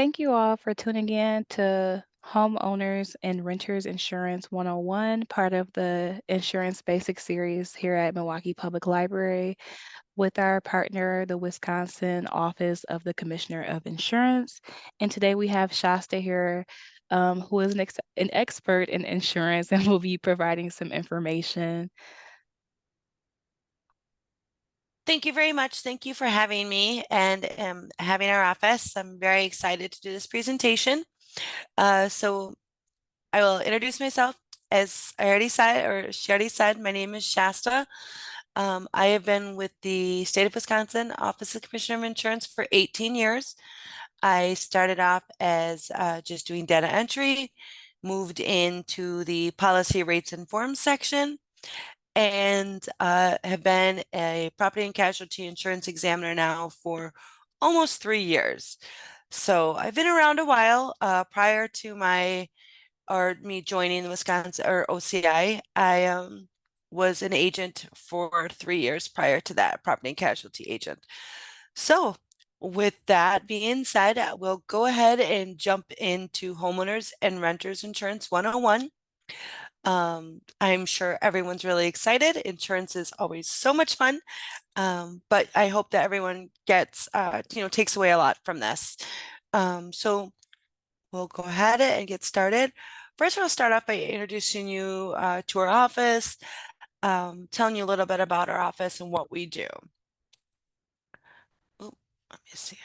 Thank you all for tuning in to Homeowners and Renters Insurance 101, part of the Insurance Basic series here at Milwaukee Public Library with our partner, the Wisconsin Office of the Commissioner of Insurance. And today we have Shasta here, who is an expert in insurance and will be providing some information. Thank you very much. Thank you for having me and having our office. I'm very excited to do this presentation. So I will introduce myself. As I already said, or she already said, my name is Shasta. I have been with the State of Wisconsin Office of Commissioner of Insurance for 18 years. I started off as just doing data entry, moved into the policy rates and forms section, and have been a property and casualty insurance examiner now for almost 3 years. So I've been around a while. Prior to me joining the Wisconsin or OCI, I was an agent for 3 years prior to that, property and casualty agent. So with that being said, we'll go ahead and jump into homeowners and renters insurance 101. I'm sure everyone's really excited. Insurance is always so much fun. But I hope that everyone gets, takes away a lot from this. So we'll go ahead and get started. First, we'll start off by introducing you to our office, telling you a little bit about our office and what we do. Oh, let me see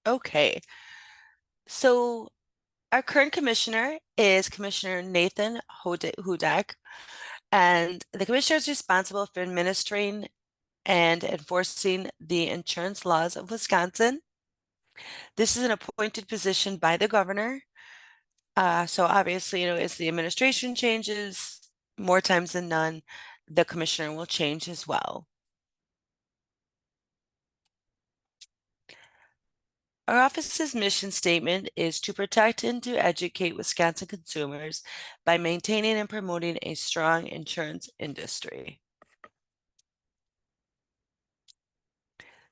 here. Okay. So our current commissioner is Commissioner Nathan Hudak, and the commissioner is responsible for administering and enforcing the insurance laws of Wisconsin. This is an appointed position by the governor. So obviously, as the administration changes, more times than none, the commissioner will change as well. Our office's mission statement is to protect and to educate Wisconsin consumers by maintaining and promoting a strong insurance industry.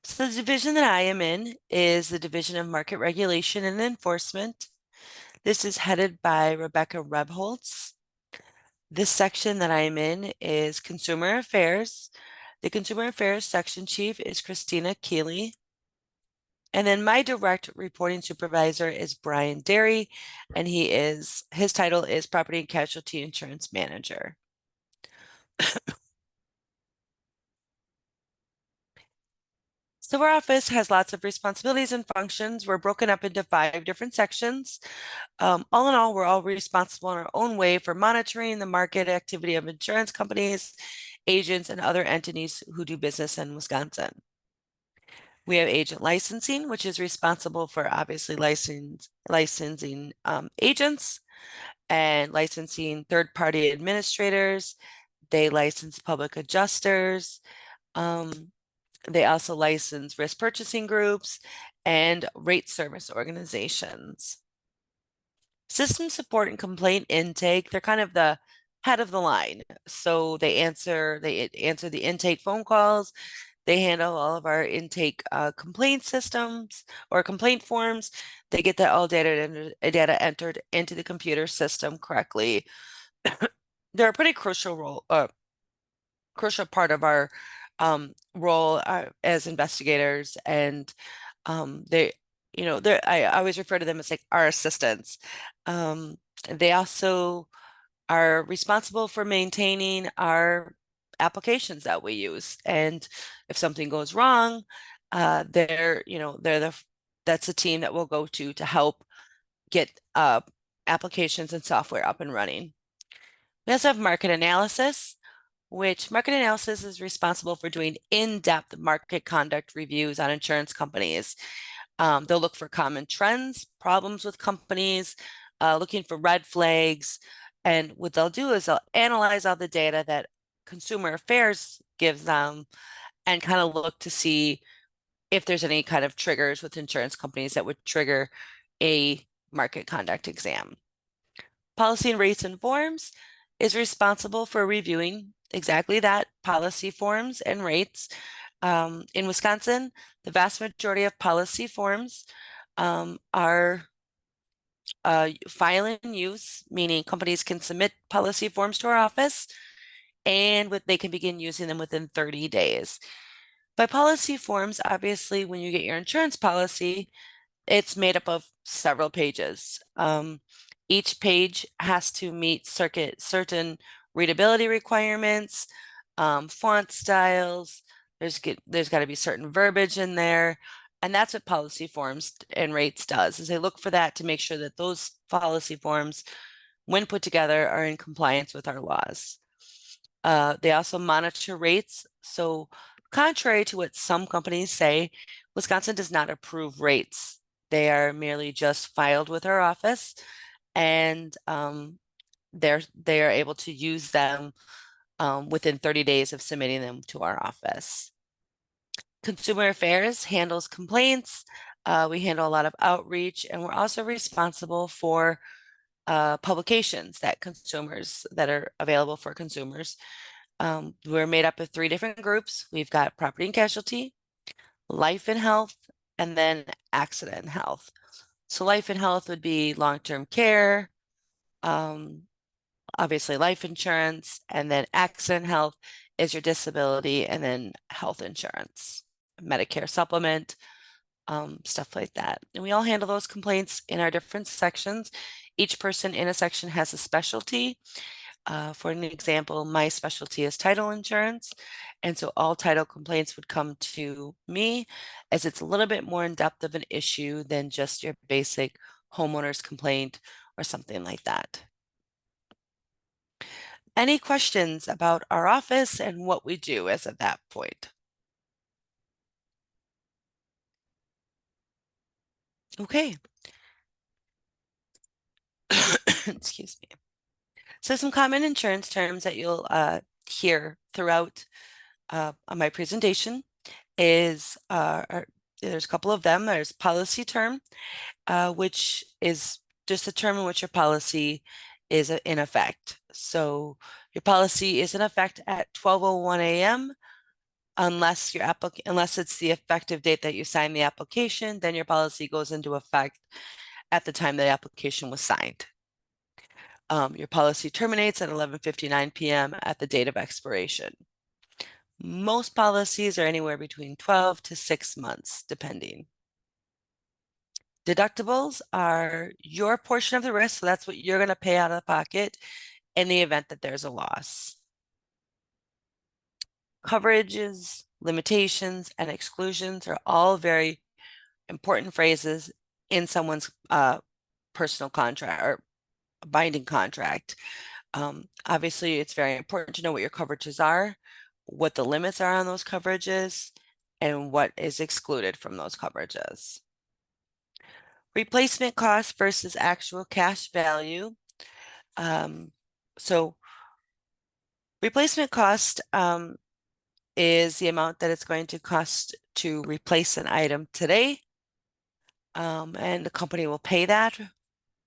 So the division that I am in is the Division of Market Regulation and Enforcement. This is headed by Rebecca Rebholz. This section that I am in is Consumer Affairs. The Consumer Affairs section chief is Christina Keeley. And then my direct reporting supervisor is Brian Derry, and his title is Property and Casualty Insurance Manager. So our office has lots of responsibilities and functions. We're broken up into 5 different sections. All in all, we're all responsible in our own way for monitoring the market activity of insurance companies, agents, and other entities who do business in Wisconsin. We have agent licensing, which is responsible for obviously licensing agents and licensing third-party administrators. They license public adjusters. They also license risk purchasing groups and rate service organizations. System support and complaint intake, they're kind of the head of the line. So they answer the intake phone calls. They handle all of our intake complaint systems or complaint forms. They get that all data entered into the computer system correctly. They're a pretty crucial part of our role as investigators, and I always refer to them as like our assistants. They also are responsible for maintaining our applications that we use, and if something goes wrong, that's a team that we'll go to help get applications and software up and running. We also have market analysis, which market analysis is responsible for doing in-depth market conduct reviews on insurance companies. They'll look for common trends, problems with companies, looking for red flags. And what they'll do is they'll analyze all the data that Consumer Affairs gives them and kind of look to see if there's any kind of triggers with insurance companies that would trigger a market conduct exam. Policy and rates and forms is responsible for reviewing exactly that, policy forms and rates. In Wisconsin, the vast majority of policy forms are file and use, meaning companies can submit policy forms to our office and they can begin using them within 30 days. By policy forms, obviously, when you get your insurance policy, it's made up of several pages. Each page has to meet certain readability requirements, font styles. There's got to be certain verbiage in there. And that's what policy forms and rates does, is they look for that to make sure that those policy forms, when put together, are in compliance with our laws. They also monitor rates. So contrary to what some companies say, Wisconsin does not approve rates. They are merely just filed with our office, and they are able to use them within 30 days of submitting them to our office. Consumer Affairs handles complaints. We handle a lot of outreach, and we're also responsible for publications that are available for consumers. We're made up of 3 different groups. We've got property and casualty, life and health, and then accident and health. So life and health would be long-term care, um, obviously life insurance, and then accident health is your disability, and then health insurance, Medicare supplement, stuff like that. And we all handle those complaints in our different sections. Each person in a section has a specialty. For an example, my specialty is title insurance. And so all title complaints would come to me, as it's a little bit more in depth of an issue than just your basic homeowner's complaint or something like that. Any questions about our office and what we do as of that point? Okay. Excuse me. So some common insurance terms that you'll hear throughout my presentation there's a couple of them. There's policy term, which is just a term in which your policy is in effect. So your policy is in effect at 12:01 a.m. unless it's the effective date that you sign the application, then your policy goes into effect at the time the application was signed. Your policy terminates at 11:59 p.m. at the date of expiration. Most policies are anywhere between 12 to 6 months, depending. Deductibles are your portion of the risk, so that's what you're going to pay out of the pocket in the event that there's a loss. Coverages, limitations, and exclusions are all very important phrases in someone's personal contract or binding contract. Obviously, it's very important to know what your coverages are, what the limits are on those coverages, and what is excluded from those coverages. Replacement cost versus actual cash value. So replacement cost is the amount that it's going to cost to replace an item today. And the company will pay that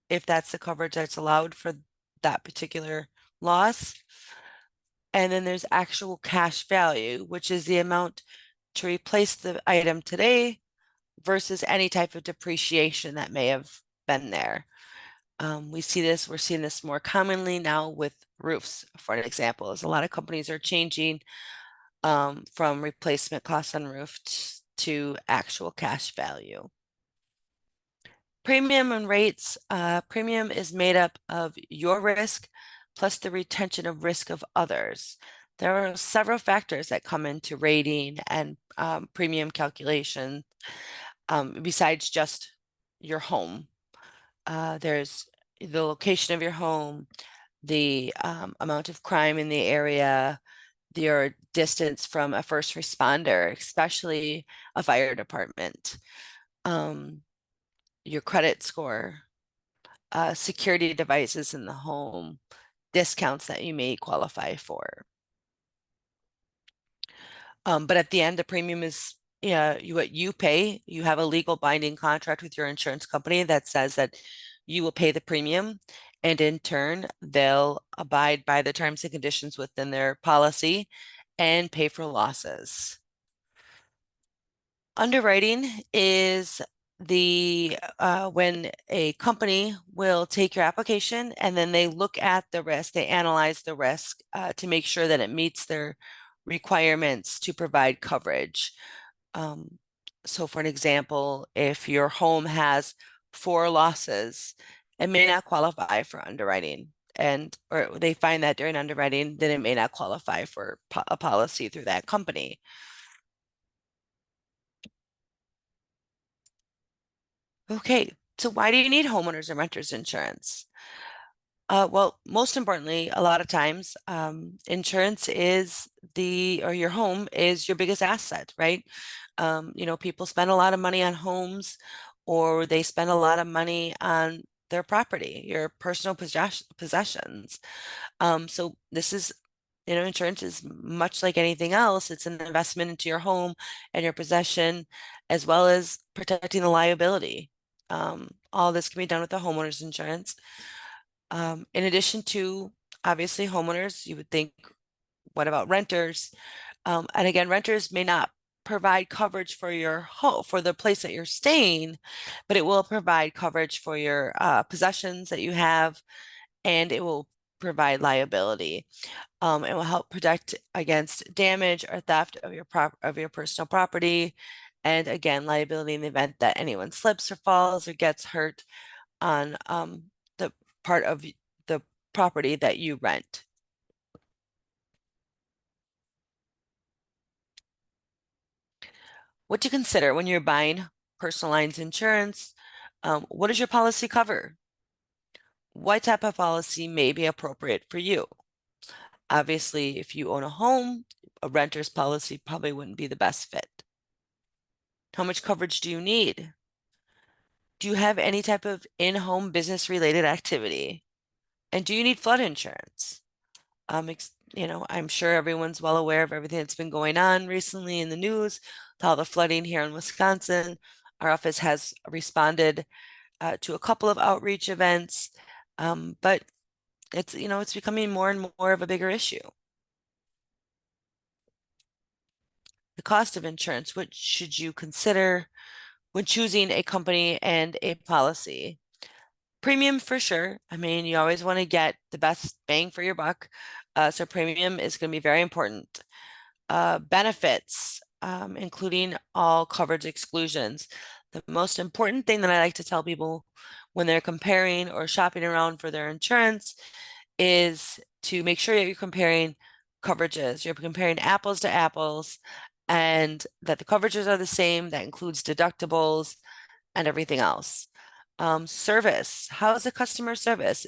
if that's the coverage that's allowed for that particular loss. And then there's actual cash value, which is the amount to replace the item today versus any type of depreciation that may have been there. We're seeing this more commonly now with roofs, for an example, as a lot of companies are changing from replacement costs on roofs to actual cash value. Premium and rates. Premium is made up of your risk plus the retention of risk of others. There are several factors that come into rating and premium calculation besides just your home. There's the location of your home, the amount of crime in the area, your distance from a first responder, especially a fire department, your credit score, security devices in the home, discounts that you may qualify for. But at the end, the premium is what you pay. You have a legal binding contract with your insurance company that says that you will pay the premium, and in turn, they'll abide by the terms and conditions within their policy and pay for losses. Underwriting is the when a company will take your application and then they look at the risk, they analyze the risk to make sure that it meets their requirements to provide coverage. Um, so, for an example, if your home has 4 losses, it may not qualify for underwriting. And or they find that during underwriting, then it may not qualify for a policy through that company. Okay, so why do you need homeowners and renters insurance? Well, most importantly, a lot of times, insurance is or your home is your biggest asset, right? People spend a lot of money on homes or they spend a lot of money on their property, your personal possessions. So this is, insurance is much like anything else. It's an investment into your home and your possession, as well as protecting the liability. All this can be done with the homeowner's insurance. In addition to obviously homeowners, you would think, what about renters? And again, renters may not provide coverage for your home, for the place that you're staying, but it will provide coverage for your possessions that you have, and it will provide liability. It will help protect against damage or theft of your personal property, and again, liability in the event that anyone slips or falls or gets hurt on the part of the property that you rent. What to consider when you're buying personal lines insurance? What does your policy cover? What type of policy may be appropriate for you? Obviously, if you own a home, a renter's policy probably wouldn't be the best fit. How much coverage do you need? Do you have any type of in-home business related activity? And do you need flood insurance? I'm sure everyone's well aware of everything that's been going on recently in the news, with all the flooding here in Wisconsin. Our office has responded to a couple of outreach events, but it's becoming more and more of a bigger issue. The cost of insurance, what should you consider when choosing a company and a policy? Premium for sure. I mean, you always want to get the best bang for your buck. So premium is going to be very important. Benefits, including all coverage exclusions. The most important thing that I like to tell people when they're comparing or shopping around for their insurance is to make sure that you're comparing coverages. You're comparing apples to apples and that the coverages are the same. That includes deductibles and everything else. Service. How is the customer service?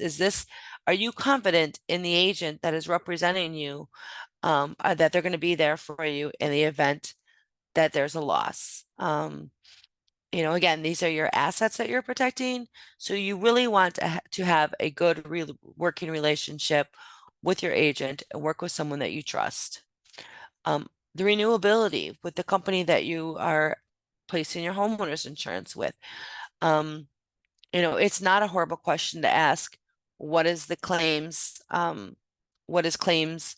Are you confident in the agent that is representing you, that they're going to be there for you in the event that there's a loss? Again, these are your assets that you're protecting. So you really want to have a good working relationship with your agent and work with someone that you trust. The renewability with the company that you are placing your homeowner's insurance with. It's not a horrible question to ask. What is the claims? What does claims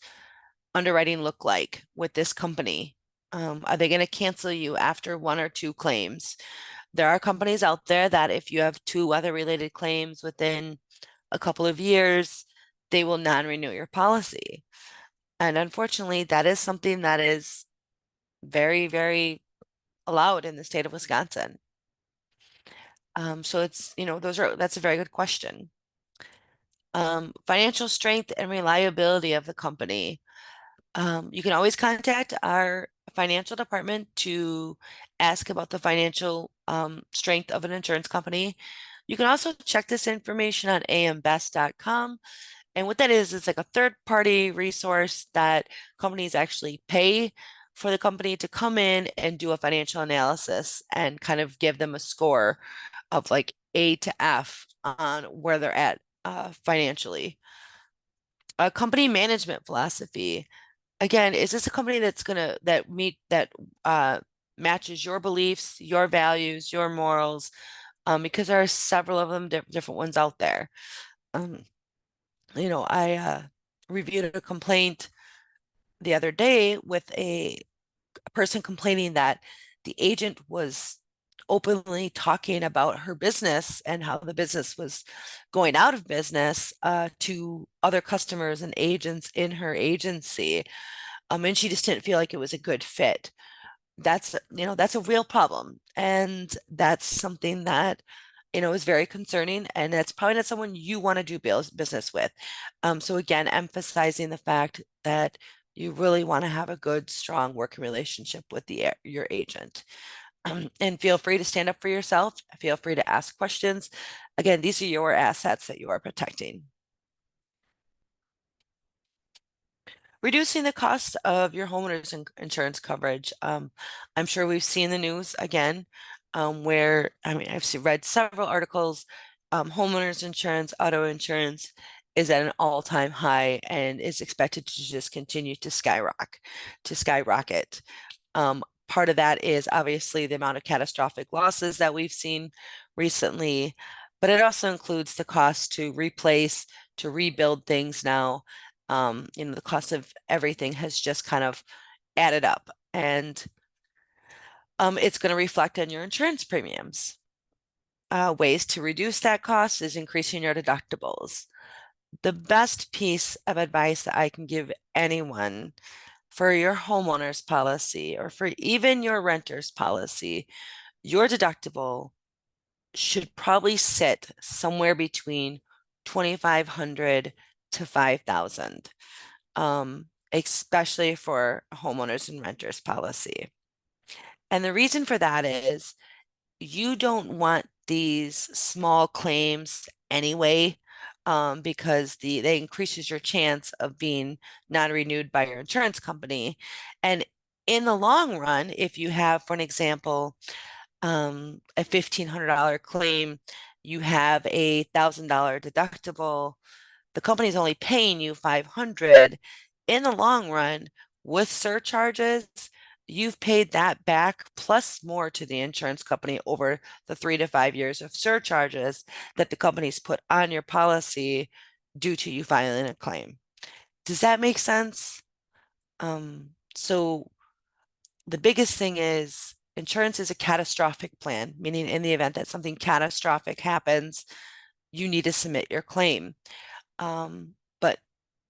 underwriting look like with this company? Are they going to cancel you after 1 or 2 claims? There are companies out there that if you have 2 weather-related claims within a couple of years, they will non-renew your policy. And unfortunately, that is something that is very, very allowed in the state of Wisconsin. So that's a very good question. Financial strength and reliability of the company. You can always contact our financial department to ask about the financial strength of an insurance company. You can also check this information on ambest.com. And what that is, it's like a third-party resource that companies actually pay for the company to come in and do a financial analysis and kind of give them a score of like A to F on where they're at financially. A company management philosophy. Again, is this a company that matches your beliefs, your values, your morals? Because there are several of them, different ones out there. Um, I reviewed a complaint the other day with a person complaining that the agent was openly talking about her business and how the business was going out of business to other customers and agents in her agency. And she just didn't feel like it was a good fit. That's a real problem. And that's something that, is very concerning. And that's probably not someone you want to do business with. So again, emphasizing the fact that you really want to have a good, strong working relationship with your agent. And feel free to stand up for yourself. Feel free to ask questions. Again, these are your assets that you are protecting. Reducing the cost of your homeowners insurance coverage. I'm sure we've seen the news again, where, I mean, read several articles. Homeowners insurance, auto insurance is at an all-time high and is expected to just continue to skyrocket. Part of that is obviously the amount of catastrophic losses that we've seen recently, but it also includes the cost to replace, to rebuild things now. The cost of everything has just kind of added up, and it's going to reflect on your insurance premiums. Ways to reduce that cost is increasing your deductibles. The best piece of advice that I can give anyone for your homeowner's policy or for even your renter's policy, your deductible should probably sit somewhere between 2,500 to 5,000, especially for a homeowners and renters policy. And the reason for that is you don't want these small claims anyway, because they increases your chance of being non-renewed by your insurance company. And in the long run, if you have, for an example, a $1,500 claim, you have $1,000 deductible, the company's only paying you 500. In the long run, with surcharges, you've paid that back plus more to the insurance company over the 3 to 5 years of surcharges that the company's put on your policy due to you filing a claim. Does that make sense? So the biggest thing is insurance is a catastrophic plan, meaning in the event that something catastrophic happens, you need to submit your claim. But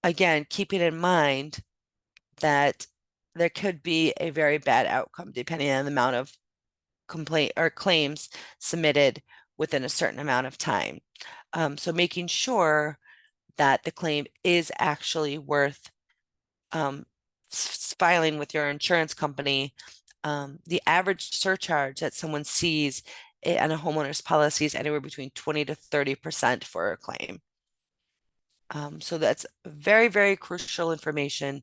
again, keeping in mind that there could be a very bad outcome depending on the amount of complaint or claims submitted within a certain amount of time. So making sure that the claim is actually worth filing with your insurance company. The average surcharge that someone sees on a homeowner's policy is anywhere between 20 to 30% for a claim. So that's very, very crucial information.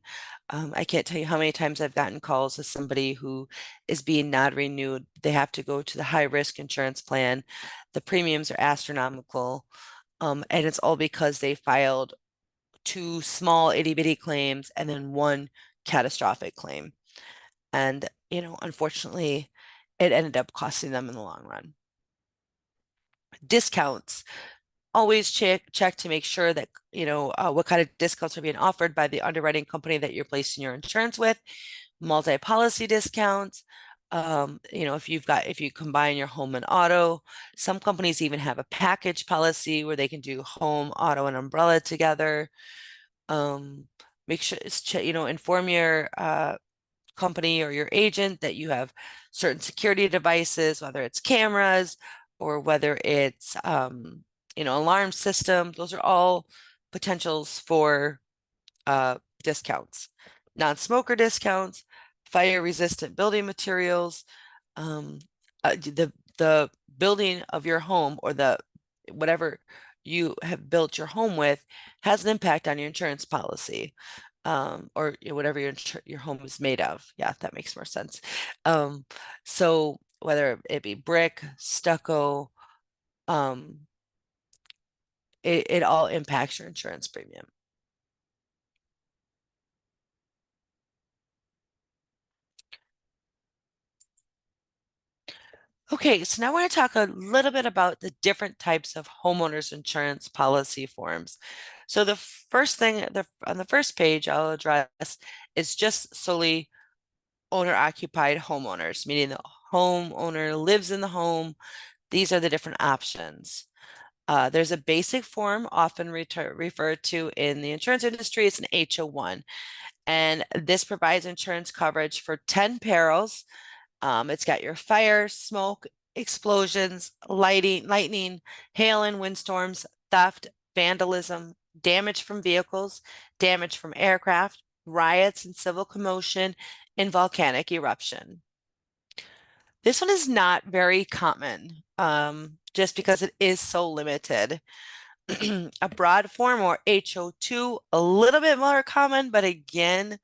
I can't tell you how many times I've gotten calls with somebody who is being not renewed. They have to go to the high risk insurance plan. The premiums are astronomical. And it's all because they filed 2 small itty bitty claims and then 1 catastrophic claim. And, unfortunately, it ended up costing them in the long run. Discounts. Always check to make sure that, what kind of discounts are being offered by the underwriting company that you're placing your insurance with. Multi-policy discounts. If you combine your home and auto, some companies even have a package policy where they can do home, auto, and umbrella together. Make sure, inform your company or your agent that you have certain security devices, whether it's cameras or whether it's alarm system. Those are all potentials for discounts. Non-smoker discounts, fire resistant building materials, the building of your home or the whatever you have built your home with has an impact on your insurance policy. Or whatever your home is made of. Yeah, that makes more sense. So whether it be brick, stucco, it all impacts your insurance premium. Okay, so now I want to talk a little bit about the different types of homeowners insurance policy forms. So the first thing on the first page I'll address is just solely owner occupied homeowners, meaning the homeowner lives in the home, these are the different options. There's a basic form often referred to in the insurance industry. It's an HO1, and this provides insurance coverage for 10 perils. It's got your fire, smoke, explosions, lightning, hail and windstorms, theft, vandalism, damage from vehicles, damage from aircraft, riots and civil commotion, and volcanic eruption. This one is not very common, just because it is so limited. A broad form, or HO2, a little bit more common, but again,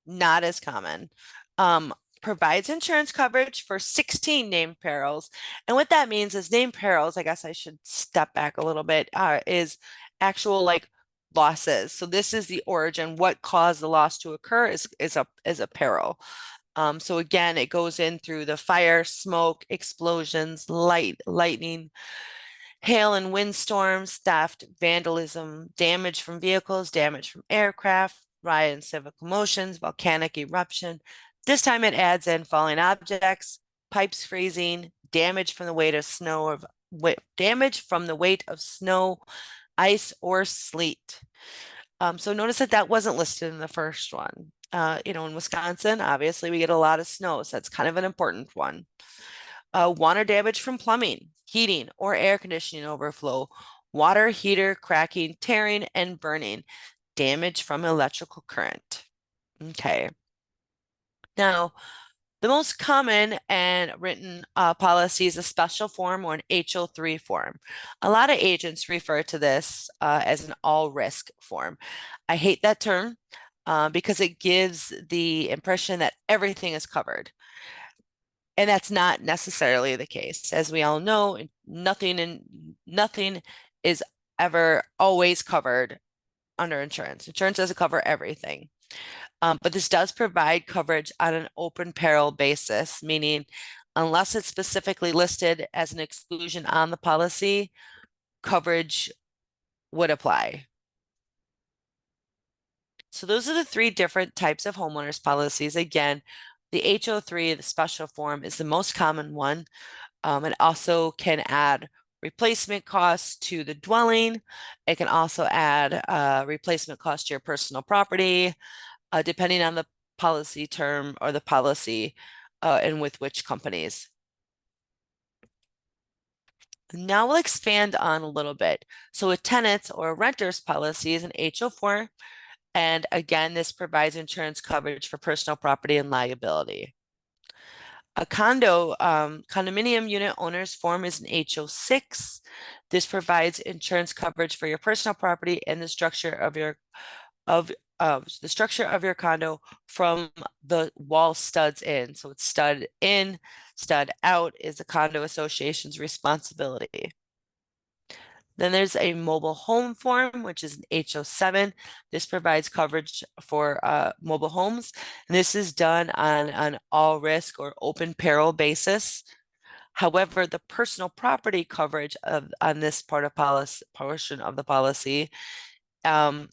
not as common. Um, Provides insurance coverage for 16 named perils. And what that means is named perils, I guess I should step back a little bit, is actual like losses. So this is the origin. What caused the loss to occur is a peril. So again, it goes in through the fire, smoke, explosions, lightning, hail and windstorms, theft, vandalism, damage from vehicles, damage from aircraft, riot and civil commotions, volcanic eruption. This time it adds in falling objects, pipes freezing, damage from the weight of snow, damage from the weight of snow, ice, or sleet. So notice that that wasn't listed in the first one. In Wisconsin, obviously we get a lot of snow, so that's kind of an important one. Water damage from plumbing, heating, or air conditioning overflow, water heater cracking, tearing, and burning, damage from electrical current. Okay. Now, the most common and written policy is a special form, or an HO3 form. A lot of agents refer to this as an all risk form. I hate that term because it gives the impression that everything is covered. And that's not necessarily the case. As we all know, nothing is ever always covered under insurance. Insurance doesn't cover everything. But this does provide coverage on an open peril basis, meaning unless it's specifically listed as an exclusion on the policy, coverage would apply. So those are the three different types of homeowners policies. Again, the HO3, the special form, is the most common one. It also can add replacement costs to the dwelling. It can also add replacement cost to your personal property, depending on the policy term or the policy and with which companies. Now we'll expand on a little bit. So a tenant's or a renter's policy is an HO4. And again, this provides insurance coverage for personal property and liability. A condominium unit owner's form is an HO6. This provides insurance coverage for your personal property and the structure of your condo from the wall studs in. So it's stud in, stud out is the condo association's responsibility. Then there's a mobile home form, which is an HO7. This provides coverage for mobile homes. And this is done on an all risk or open peril basis. However, the personal property coverage on this portion of the policy has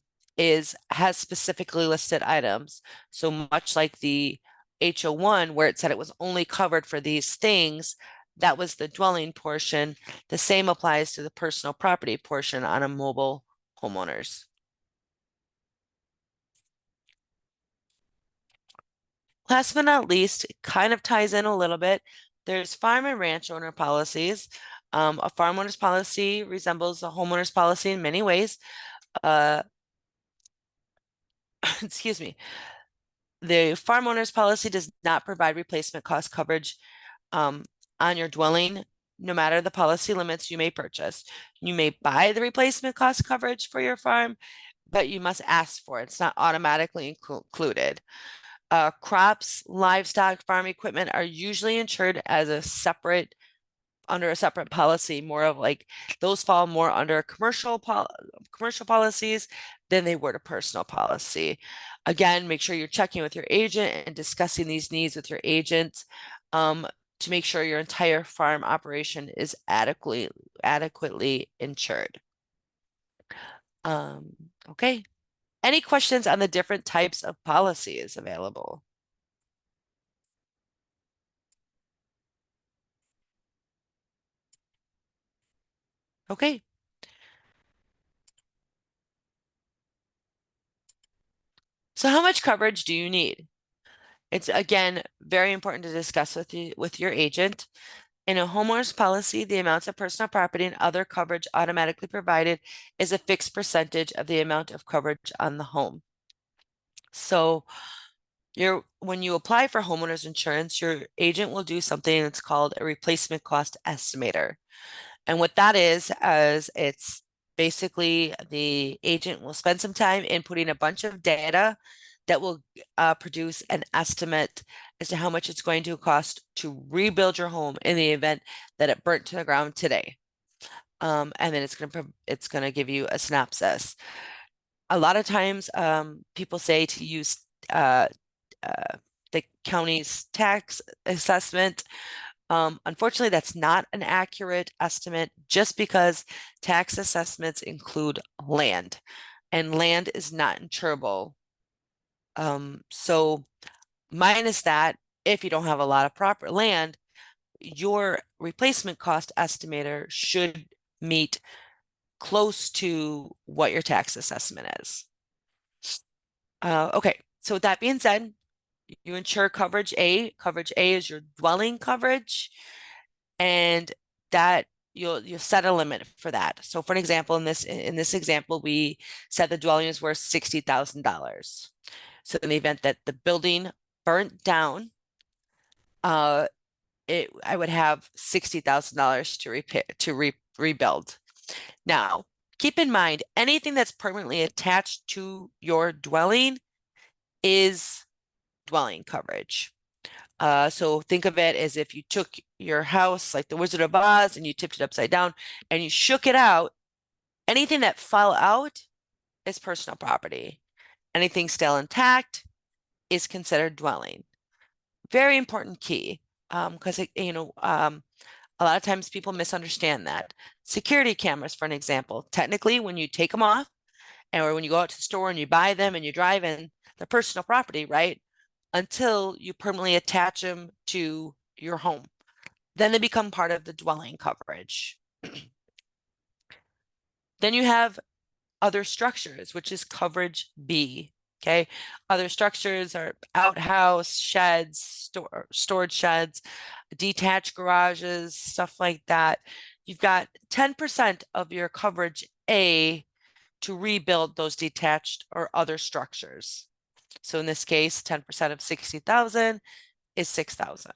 specifically listed items. So much like the HO1, where it said it was only covered for these things, that was the dwelling portion. The same applies to the personal property portion on a mobile homeowners. Last but not least, it kind of ties in a little bit. There's farm and ranch owner policies. A farm owner's policy resembles a homeowner's policy in many ways. Excuse me. The farm owner's policy does not provide replacement cost coverage on your dwelling, no matter the policy limits you may purchase. You may buy the replacement cost coverage for your farm, but you must ask for it. It's not automatically included. Crops, livestock, farm equipment are usually insured as under a separate policy, more of like those fall more under commercial policies than they would a personal policy. Again, make sure you're checking with your agent and discussing these needs with your agent to make sure your entire farm operation is adequately insured. Okay. Any questions on the different types of policies available? Okay. So how much coverage do you need? It's again very important to discuss with your agent. In a homeowner's policy, the amounts of personal property and other coverage automatically provided is a fixed percentage of the amount of coverage on the home. So when you apply for homeowners insurance, your agent will do something that's called a replacement cost estimator. And what that is it's basically the agent will spend some time inputting a bunch of data that will produce an estimate as to how much it's going to cost to rebuild your home in the event that it burnt to the ground today. And then it's going to give you a synopsis. A lot of times, people say to use uh, the county's tax assessment. Unfortunately, that's not an accurate estimate just because tax assessments include land, and land is not insurable. So minus that, if you don't have a lot of proper land, your replacement cost estimator should meet close to what your tax assessment is. Okay, so with that being said, you insure coverage A. Coverage A is your dwelling coverage, and that you'll set a limit for that. So for an example, in this example, we said the dwelling is worth $60,000. So in the event that the building burnt down, uh, I would have $60,000 to rebuild. Now, keep in mind, anything that's permanently attached to your dwelling is dwelling coverage. So think of it as if you took your house like the Wizard of Oz and you tipped it upside down and you shook it out. Anything that fell out is personal property. Anything still intact is considered dwelling. Very important key, because a lot of times people misunderstand that. Security cameras, for an example, technically when you take them off or when you go out to the store and you buy them and you drive in, they're personal property, right? Until you permanently attach them to your home. Then they become part of the dwelling coverage. Then you have other structures, which is coverage B. Okay. Other structures are outhouse, sheds, storage sheds, detached garages, stuff like that. You've got 10% of your coverage A to rebuild those detached or other structures. So in this case, 10% of 60,000 is 6,000.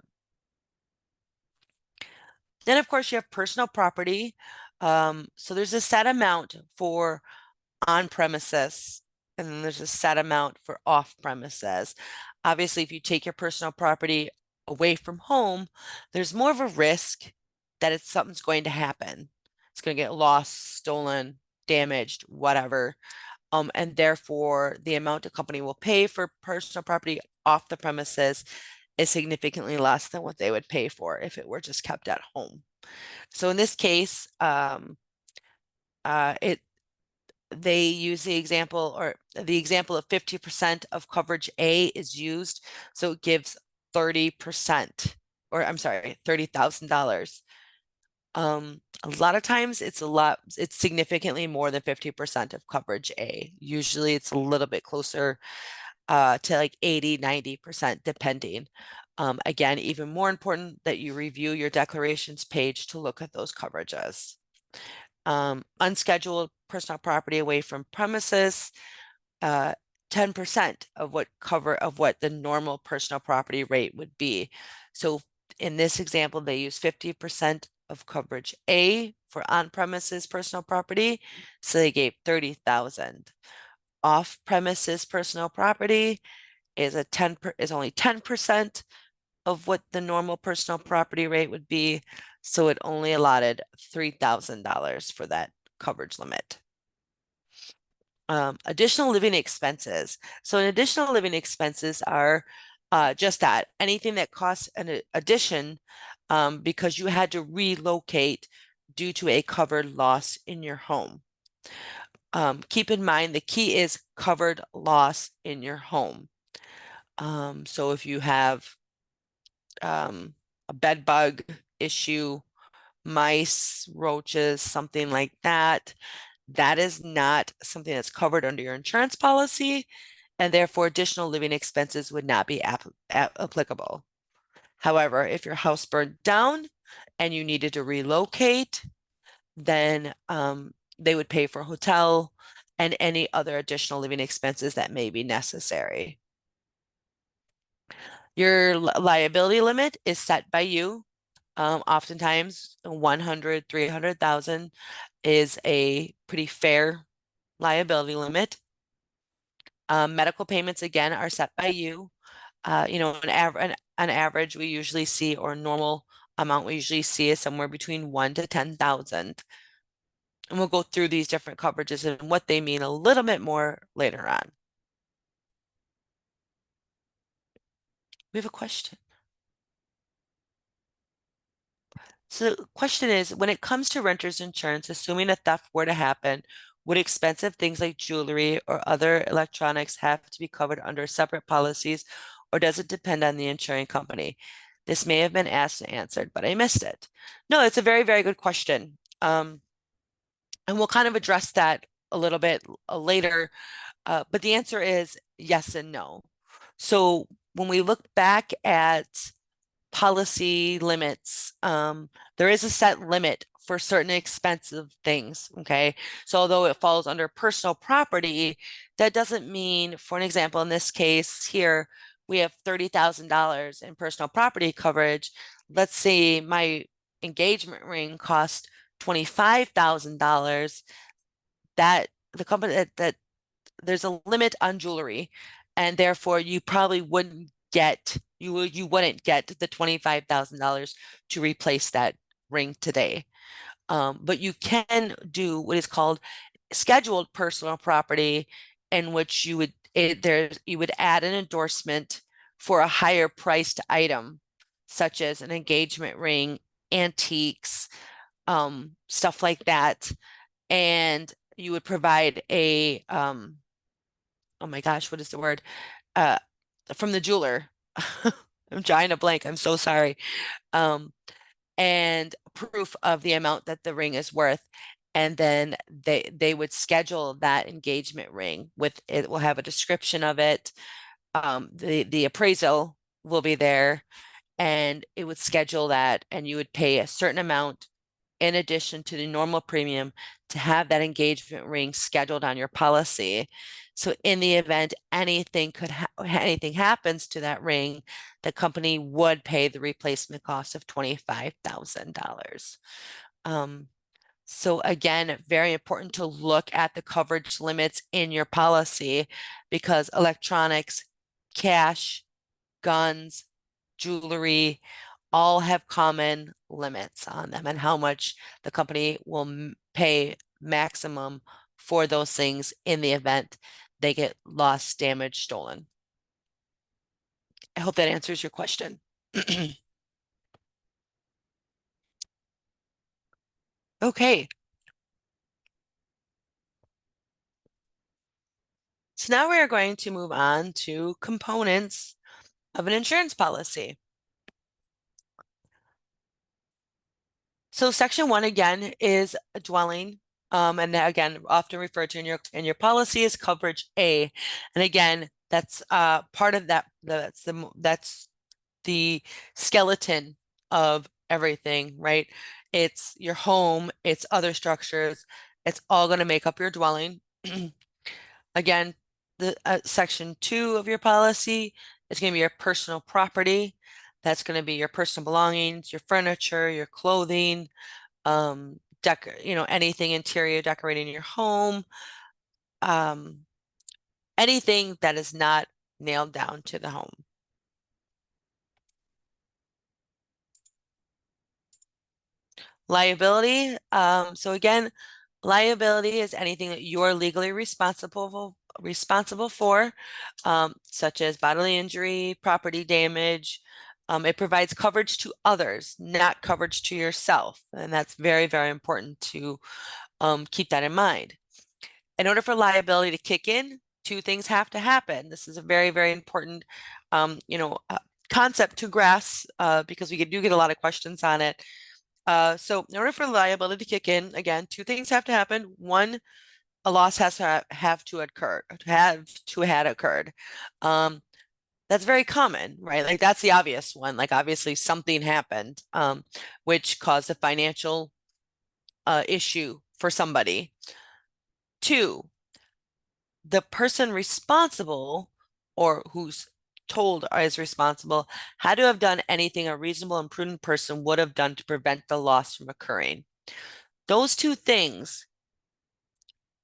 Then, of course, you have personal property. So there's a set amount for on premises, and then there's a set amount for off premises. Obviously, if you take your personal property away from home, there's more of a risk that something's going to happen. It's going to get lost, stolen, damaged, whatever. And therefore, the amount a company will pay for personal property off the premises is significantly less than what they would pay for if it were just kept at home. So in this case, it they use the example of 50% of coverage A is used, so it gives 30%, or I'm sorry, $30,000. A lot of times it's significantly more than 50% of coverage A. Usually it's a little bit closer to like 80, 90%, depending. Again, even more important that you review your declarations page to look at those coverages. Unscheduled personal property away from premises, 10% of what the normal personal property rate would be. So in this example, they use 50% of coverage A for on-premises personal property. So they gave 30,000. Off-premises personal property is only 10% of what the normal personal property rate would be. So it only allotted $3,000 for that coverage limit. Additional living expenses. So additional living expenses are just that, anything that costs an addition because you had to relocate due to a covered loss in your home. Keep in mind the key is covered loss in your home. So if you have a bed bug issue mice, roaches, something like that, that is not something that's covered under your insurance policy, and therefore additional living expenses would not be applicable. However, if your house burned down and you needed to relocate, then they would pay for a hotel and any other additional living expenses that may be necessary. Your liability limit is set by you. Oftentimes 100, 300,000 is a pretty fair liability limit. Medical payments again are set by you. An average we usually see, or normal amount we usually see, is somewhere between 1 to 10,000. And we'll go through these different coverages and what they mean a little bit more later on. We have a question. So the question is, when it comes to renter's insurance, assuming a theft were to happen, would expensive things like jewelry or other electronics have to be covered under separate policies, or does it depend on the insuring company? This may have been asked and answered, but I missed it. No, it's a very, very good question. And we'll kind of address that a little bit later, but the answer is yes and no. So when we look back at policy limits, there is a set limit for certain expensive things. Okay. So although it falls under personal property, that doesn't mean, for an example, in this case here, we have $30,000 in personal property coverage. Let's say my engagement ring cost $25,000. That the company that there's a limit on jewelry, and therefore you probably wouldn't get you wouldn't get the $25,000 to replace that ring today. But you can do what is called scheduled personal property, in which you would add an endorsement for a higher priced item, such as an engagement ring, antiques, stuff like that, and you would provide a oh my gosh, what is the word? Uh, from the jeweler. I'm drawing a blank. I'm so sorry. Um, and proof of the amount that the ring is worth. And then they would schedule that engagement ring with it will have a description of it. The appraisal will be there, and it would schedule that, and you would pay a certain amount in addition to the normal premium to have that engagement ring scheduled on your policy. So in the event anything happens to that ring, the company would pay the replacement cost of $25,000. So again, very important to look at the coverage limits in your policy, because electronics, cash, guns, jewelry, all have common limits on them and how much the company will pay maximum for those things in the event they get lost, damaged, stolen. I hope that answers your question. Okay. So now we are going to move on to components of an insurance policy. So section 1 again is a dwelling, and that, again, often referred to in your policy as coverage A. And again, that's part of that. That's the skeleton of everything, right? It's your home, it's other structures, it's all going to make up your dwelling. Again, the section 2 of your policy is going to be your personal property. That's going to be your personal belongings, your furniture, your clothing, anything interior decorating your home, um, anything that is not nailed down to the home. Liability. So again, liability is anything that you're legally responsible for, such as bodily injury, property damage. It provides coverage to others, not coverage to yourself. And that's very, very important to keep that in mind. In order for liability to kick in, two things have to happen. This is a very, very important, concept to grasp, because we do get a lot of questions on it. So in order for liability to kick in, again, two things have to happen. One, a loss has to have to occur, have to had occurred. Um, that's very common, right? Like that's the obvious one. Like obviously something happened, which caused a financial issue for somebody. Two, the person responsible or who's told is responsible had to have done anything a reasonable and prudent person would have done to prevent the loss from occurring. Those two things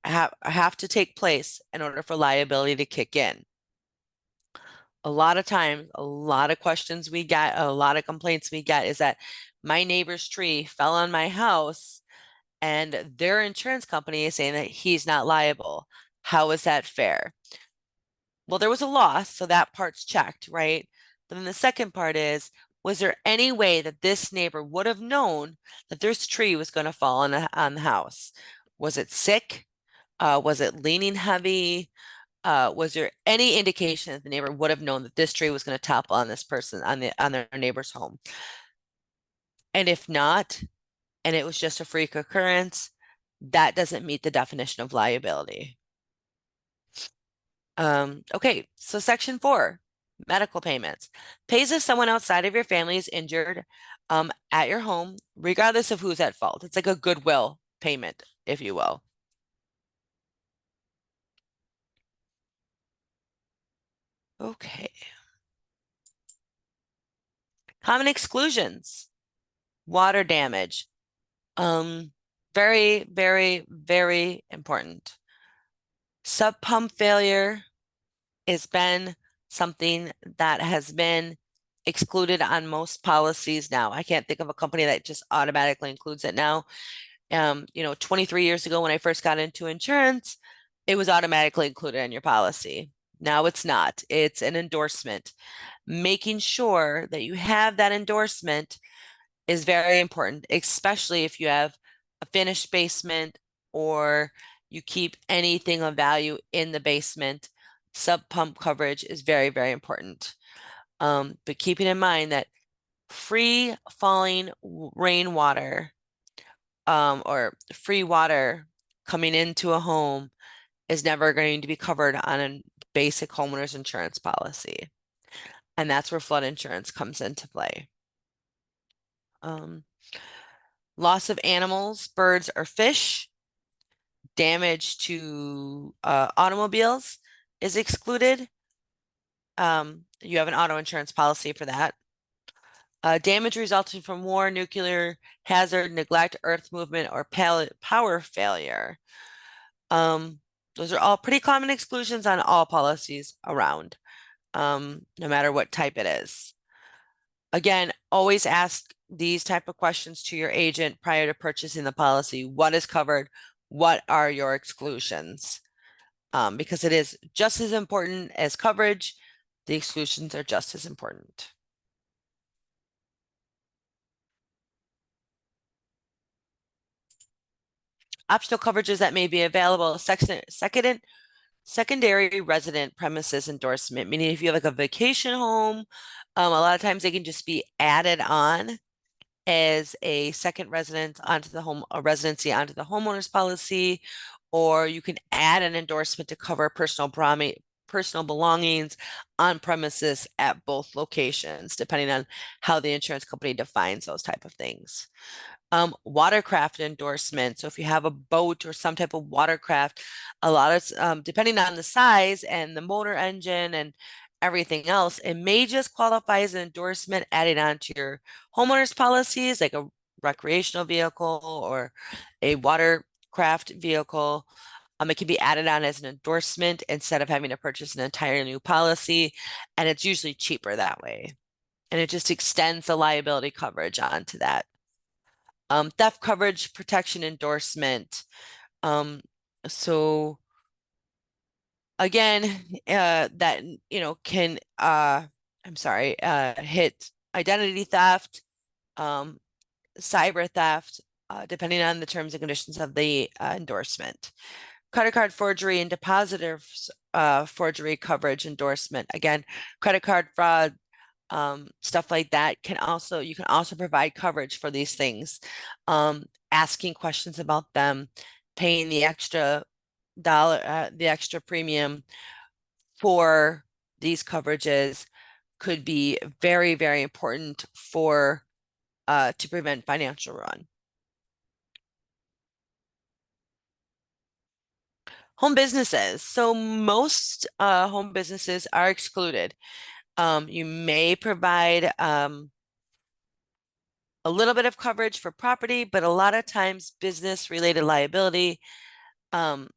have to take place in order for liability to kick in. A lot of times, a lot of questions we get, a lot of complaints we get is that my neighbor's tree fell on my house and their insurance company is saying that he's not liable. How is that fair? Well, there was a loss, so that part's checked, right? But then the second part is, was there any way that this neighbor would have known that this tree was going to fall on the house? Was it sick? Was it leaning heavy? Was there any indication that the neighbor would have known that this tree was going to topple on this person on their neighbor's home? And if not, and it was just a freak occurrence, that doesn't meet the definition of liability. Okay, so section 4, medical payments. Pays if someone outside of your family is injured at your home, regardless of who's at fault. It's like a goodwill payment, if you will. Okay. Common exclusions. Water damage. Very, very, very important. Sub pump failure has been something that has been excluded on most policies now. I can't think of a company that just automatically includes it now. 23 years ago when I first got into insurance, it was automatically included in your policy. Now it's not. It's an endorsement. Making sure that you have that endorsement is very important, especially if you have a finished basement or you keep anything of value in the basement. Sub pump coverage is very, very important. But keeping in mind that free falling rainwater or free water coming into a home is never going to be covered on a basic homeowner's insurance policy. And that's where flood insurance comes into play. Um, Loss of animals, birds, or fish, damage to automobiles is excluded. You have an auto insurance policy for that. Damage resulting from war, nuclear hazard, neglect, earth movement, or power failure. Those are all pretty common exclusions on all policies around, no matter what type it is. Again, always ask these type of questions to your agent prior to purchasing the policy. What is covered? What are your exclusions? Because it is just as important as coverage. The exclusions are just as important. Optional coverages that may be available. Secondary resident premises endorsement, meaning if you have like a vacation home, a lot of times they can just be added on as a second residence onto the home, a residency onto the homeowner's policy, or you can add an endorsement to cover personal belongings on premises at both locations, depending on how the insurance company defines those type of things. Watercraft endorsement. So if you have a boat or some type of watercraft, a lot of, depending on the size and the motor engine and everything else, it may just qualify as an endorsement added on to your homeowner's policies, like a recreational vehicle or a watercraft vehicle. It can be added on as an endorsement instead of having to purchase an entire new policy, and it's usually cheaper that way. And it just extends the liability coverage onto that. Theft coverage protection endorsement. So again, that can hit identity theft, um, cyber theft, depending on the terms and conditions of the endorsement. Credit card forgery and depositor forgery coverage endorsement. Again, credit card fraud, stuff like that can also, you can also provide coverage for these things. Asking questions about them, paying the extra premium for these coverages could be very, very important for to prevent financial ruin. Home businesses. So most home businesses are excluded. You may provide a little bit of coverage for property, but a lot of times business related liability um,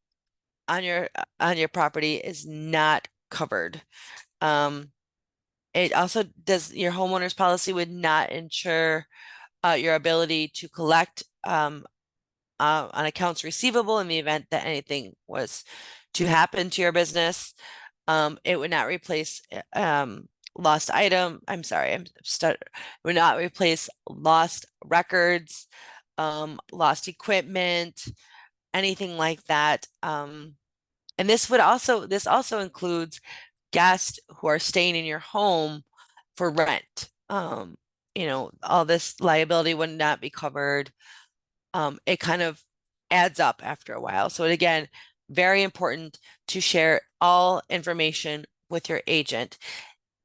on your property is not covered. Um, it also does, your homeowner's policy would not insure your ability to collect on accounts receivable in the event that anything was to happen to your business. It would not replace lost item. I'm sorry, would not replace lost records, lost equipment, anything like that. And this also includes guests who are staying in your home for rent. All this liability would not be covered. It kind of adds up after a while. So again, very important to share all information with your agent.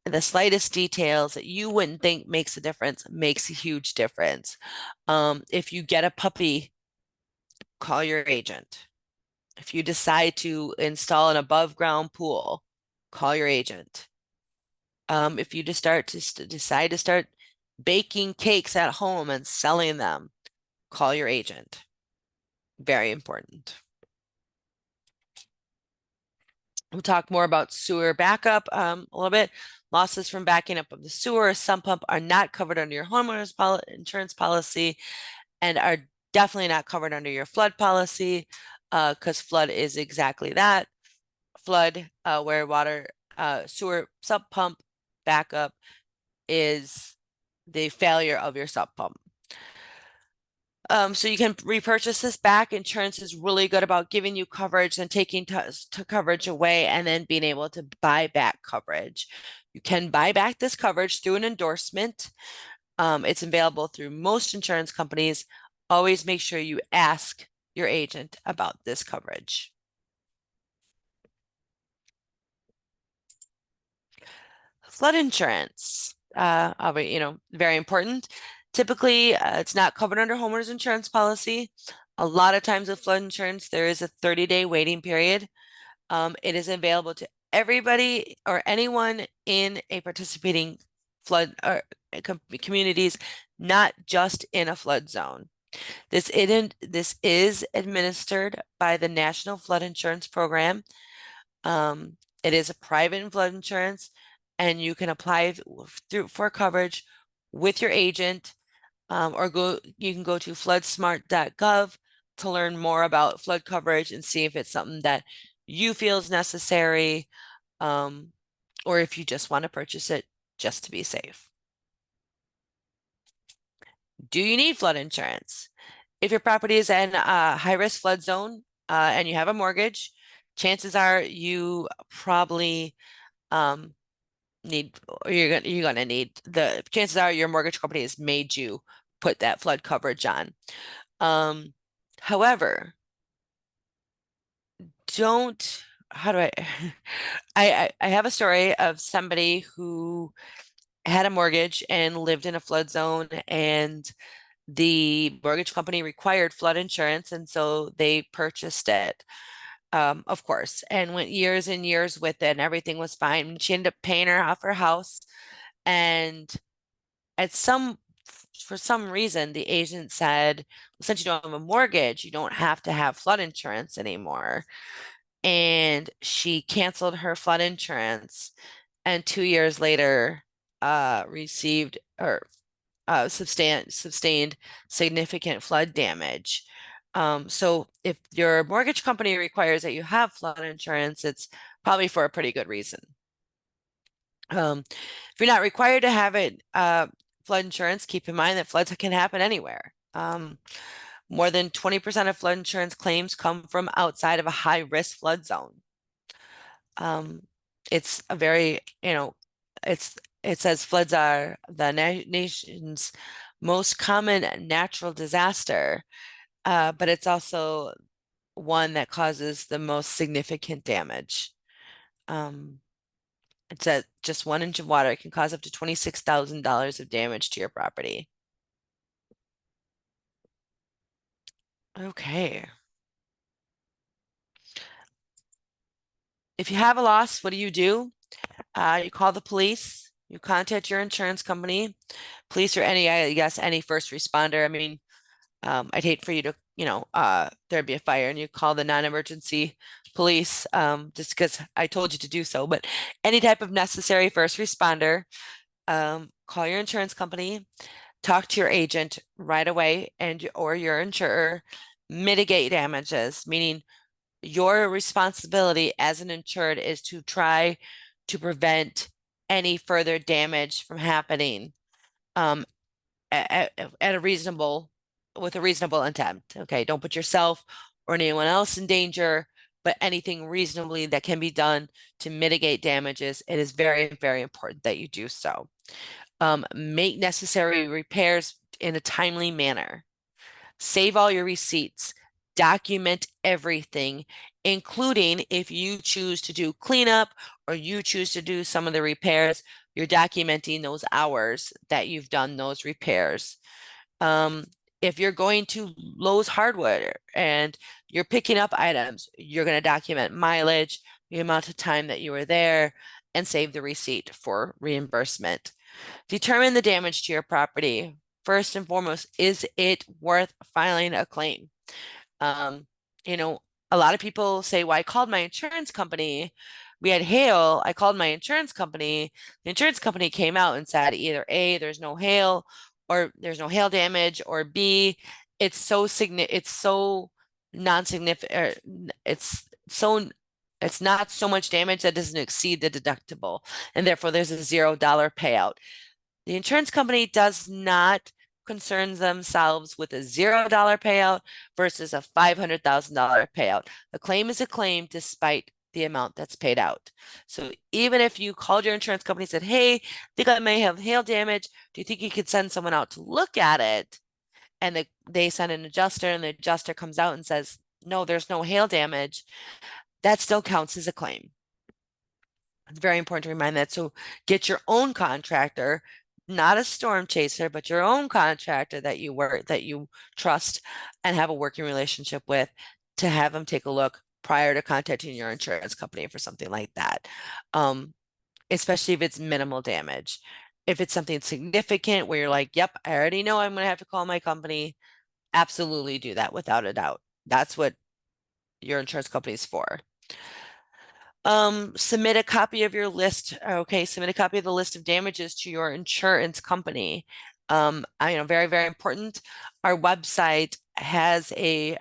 The slightest details that you wouldn't think makes a difference makes a huge difference. If you get a puppy, call your agent. If you decide to install an above ground pool, call your agent. If you decide to start baking cakes at home and selling them, call your agent. Very important. We'll talk more about sewer backup a little bit. Losses from backing up of the sewer or sump pump are not covered under your homeowner's insurance policy and are definitely not covered under your flood policy because flood is exactly that. Flood where water sewer sump pump backup is the failure of your sump pump. So you can repurchase this back. Insurance is really good about giving you coverage and taking to coverage away and then being able to buy back coverage. You can buy back this coverage through an endorsement. It's available through most insurance companies. Always make sure you ask your agent about this coverage. Flood insurance, very important. Typically, it's not covered under homeowners insurance policy. A lot of times with flood insurance, there is a 30-day waiting period. It is available to everybody or anyone in a participating flood or communities, not just in a flood zone. This is administered by the National Flood Insurance Program. It is a private flood insurance, and you can apply for coverage with your agent, you can go to floodsmart.gov to learn more about flood coverage and see if it's something that you feel is necessary, or if you just want to purchase it just to be safe. Do you need flood insurance? If your property is in a high-risk flood zone and you have a mortgage, chances are you probably need, or you're gonna need, the chances are your mortgage company has made you put that flood coverage on. However, don't, how do I, I have a story of somebody who had a mortgage and lived in a flood zone, and the mortgage company required flood insurance, and so they purchased it, of course, and went years and years with it, and everything was fine. She ended up paying her off her house, and at for some reason, the agent said, well, since you don't have a mortgage, you don't have to have flood insurance anymore. And she canceled her flood insurance, and 2 years later, received or sustained significant flood damage. So if your mortgage company requires that you have flood insurance, it's probably for a pretty good reason. If you're not required to have it, flood insurance, keep in mind that floods can happen anywhere. More than 20% of flood insurance claims come from outside of a high risk flood zone. It's a very, it's it says floods are the nation's most common natural disaster, but it's also one that causes the most significant damage. Um, it says just 1 inch of water can cause up to $26,000 of damage to your property. Okay. If you have a loss, what do? You call the police, you contact your insurance company, police or any, I guess, any first responder. I mean, I'd hate for you to, there'd be a fire and you call the non-emergency police, just because I told you to do so. But any type of necessary first responder, call your insurance company, talk to your agent right away and or your insurer, mitigate damages, meaning your responsibility as an insured is to try to prevent any further damage from happening um, at a reasonable with a reasonable intent. Okay, don't put yourself or anyone else in danger, but anything reasonably that can be done to mitigate damages, it is very, very important that you do so. Make necessary repairs in a timely manner. Save all your receipts, document everything, including if you choose to do cleanup or you choose to do some of the repairs, you're documenting those hours that you've done those repairs. Um, if you're going to Lowe's Hardware and you're picking up items, you're going to document mileage, the amount of time that you were there, and save the receipt for reimbursement. Determine the damage to your property. First and foremost, is it worth filing a claim? Um, you know, a lot of people say, well, I called my insurance company. We had hail. I called my insurance company. The insurance company came out and said either A, there's no hail, or there's no hail damage, or B, it's so non-significant, it's not so much damage that doesn't exceed the deductible, and therefore there's a $0 payout. The insurance company does not concern themselves with a $0 payout versus a $500,000 payout. A claim is a claim despite the amount that's paid out. So even if you called your insurance company and said, hey, I think I may have hail damage, do you think you could send someone out to look at it? And they send an adjuster and the adjuster comes out and says, no, there's no hail damage. That still counts as a claim. It's very important to remind that. So get your own contractor, not a storm chaser, but your own contractor that you trust and have a working relationship with to have them take a look prior to contacting your insurance company for something like that. Especially if it's minimal damage. If it's something significant where you're like, yep, I already know I'm going to have to call my company, absolutely do that without a doubt. That's what your insurance company is for. Submit a copy of your list. Okay, submit a copy of the list of damages to your insurance company. I know, very, very important. Our website has a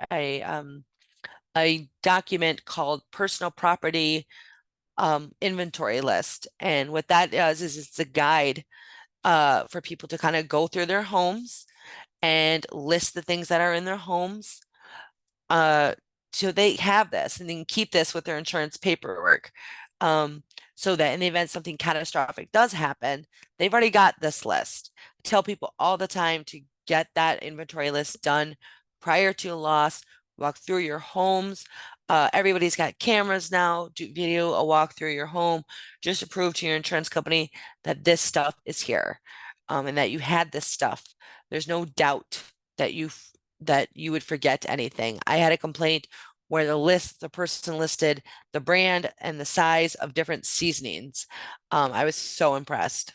document called personal property inventory list. And what that does is it's a guide for people to kind of go through their homes and list the things that are in their homes. Uh, so they have this and they can keep this with their insurance paperwork. So that in the event something catastrophic does happen, they've already got this list. I tell people all the time to get that inventory list done prior to a loss, walk through your homes. Everybody's got cameras now, do video a walk through your home, just to prove to your insurance company that this stuff is here, and that you had this stuff. There's no doubt that you would forget anything. I had a complaint where the person listed the brand and the size of different seasonings. I was so impressed.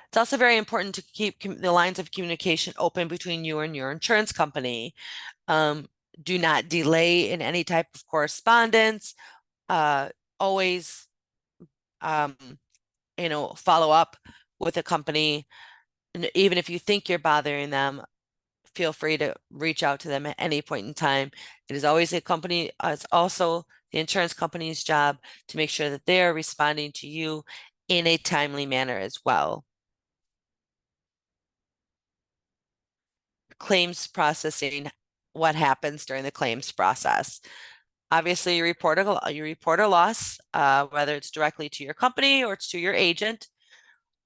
It's also very important to keep the lines of communication open between you and your insurance company. Um, do not delay in any type of correspondence. Always, um, follow up with a company. And even if you think you're bothering them, feel free to reach out to them at any point in time. It is always it's also the insurance company's job to make sure that they are responding to you in a timely manner as well. Claims processing, what happens during the claims process? Obviously, you report a loss, whether it's directly to your company or it's to your agent.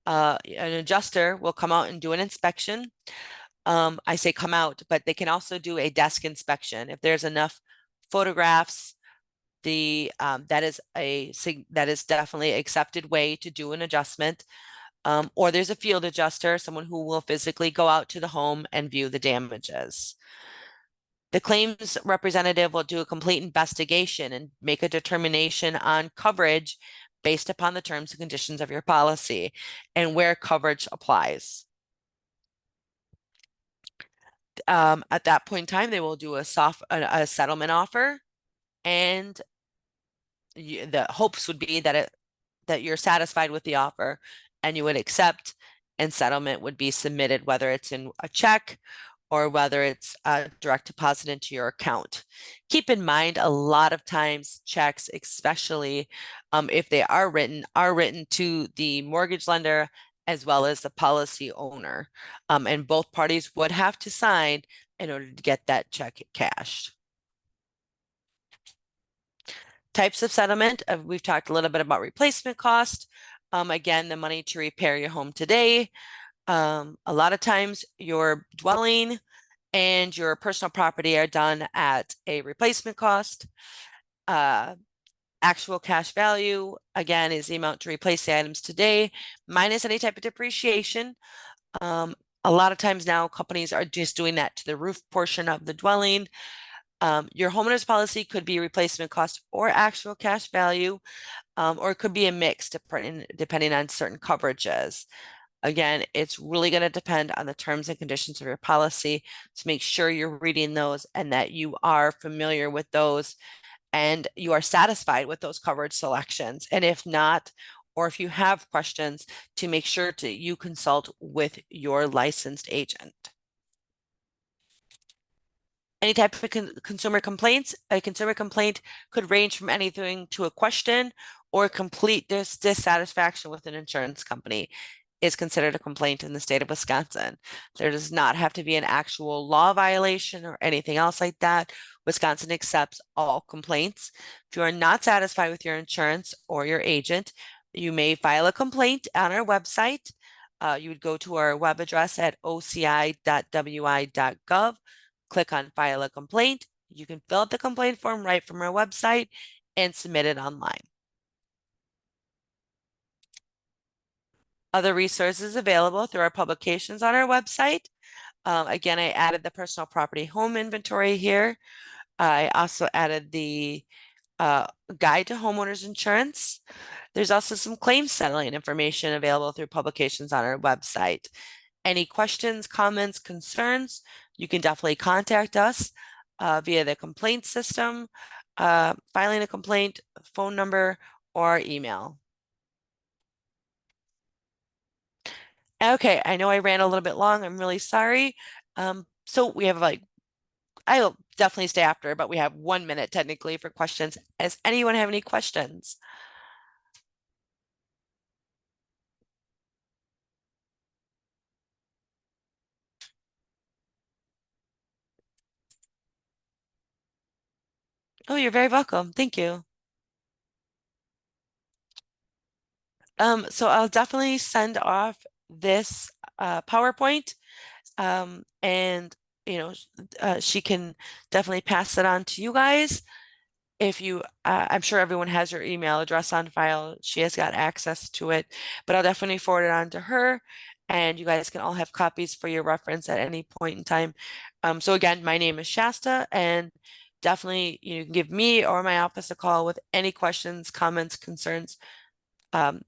An adjuster will come out and do an inspection. I say come out, but they can also do a desk inspection. If there's enough photographs, that is definitely an accepted way to do an adjustment. Or there's a field adjuster, someone who will physically go out to the home and view the damages. The claims representative will do a complete investigation and make a determination on coverage based upon the terms and conditions of your policy and where coverage applies. At that point in time, they will do a settlement offer, and the hopes would be that you're satisfied with the offer and you would accept, and settlement would be submitted, whether it's in a check or whether it's a direct deposit into your account. Keep in mind, a lot of times checks, especially if they are written to the mortgage lender as well as the policy owner. And both parties would have to sign in order to get that check cashed. Types of settlement, we've talked a little bit about replacement cost. Again, the money to repair your home today. A lot of times your dwelling and your personal property are done at a replacement cost. Actual cash value, again, is the amount to replace the items today, minus any type of depreciation. A lot of times now companies are just doing that to the roof portion of the dwelling. Your homeowner's policy could be replacement cost or actual cash value, or it could be a mix depending on certain coverages. Again, it's really going to depend on the terms and conditions of your policy. So make sure you're reading those and that you are familiar with those and you are satisfied with those coverage selections. And if not, or if you have questions, to make sure to you consult with your licensed agent. Any type of consumer complaints, a consumer complaint could range from anything to a question or complete dissatisfaction with an insurance company is considered a complaint in the state of Wisconsin. There does not have to be an actual law violation or anything else like that. Wisconsin accepts all complaints. If you are not satisfied with your insurance or your agent, you may file a complaint on our website. You would go to our web address at oci.wi.gov, click on file a complaint. You can fill out the complaint form right from our website and submit it online. Other resources available through our publications on our website. Again, I added the personal property home inventory here. I also added the guide to homeowners insurance. There's also some claim settling information available through publications on our website. Any questions, comments, concerns, you can definitely contact us via the complaint system, filing a complaint, phone number, or email. Okay, I know I ran a little bit long. I'm really sorry. So we have I'll definitely stay after, but we have 1 minute technically for questions. Does anyone have any questions? Oh, you're very welcome. Thank you. So I'll definitely send off this PowerPoint, and she can definitely pass it on to you guys. If you, I'm sure everyone has your email address on file. She has got access to it, but I'll definitely forward it on to her, and you guys can all have copies for your reference at any point in time. So again, my name is Shasta, and definitely you can give me or my office a call with any questions, comments, concerns. Um,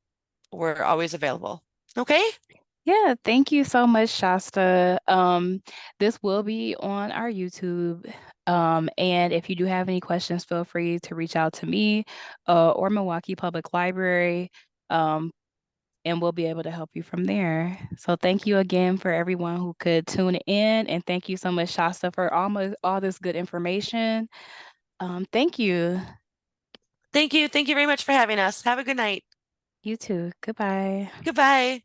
we're always available. Okay? Yeah, thank you so much, Shasta. This will be on our YouTube. And if you do have any questions, feel free to reach out to me or Milwaukee Public Library, and we'll be able to help you from there. So thank you again for everyone who could tune in. And thank you so much, Shasta, for almost all this good information. Thank you. Thank you. Thank you very much for having us. Have a good night. You too. Goodbye. Goodbye.